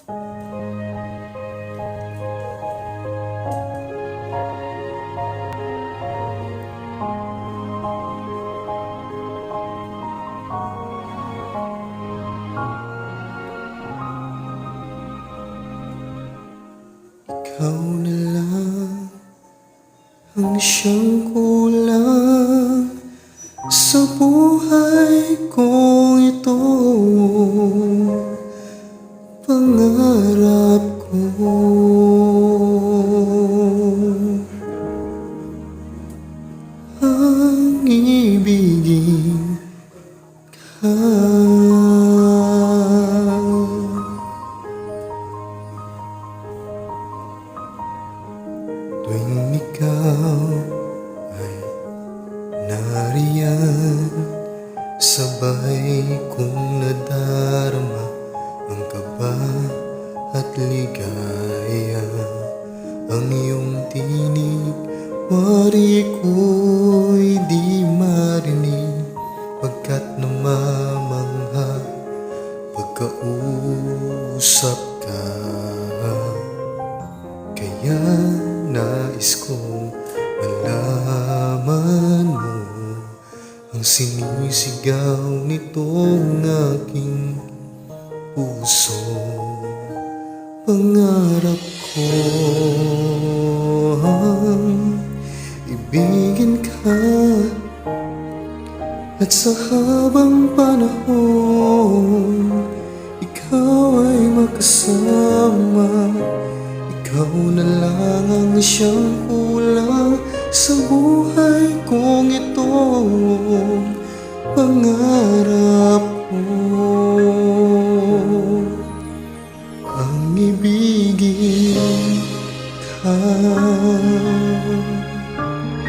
Ikaw na lang ang siyang kulang sa buhay kong ito. Pangarap ko ang ibigin ka. Tuwing ikaw ay nariyan, sabay kong nadarama ang kaba at ligaya. Ang iyong tinig, wari ko'y di marinig, pagkat namamangha pagkausap ka. Kaya nais kong malaman mo ang sinisigaw nitong aking puso. Pangarap ko ang ibigin ka, at sa habang panahon ikaw ay makasama. Ikaw na lang ang siyang kulang sa buhay kong ito. Pangarap ko ang ibigin ka.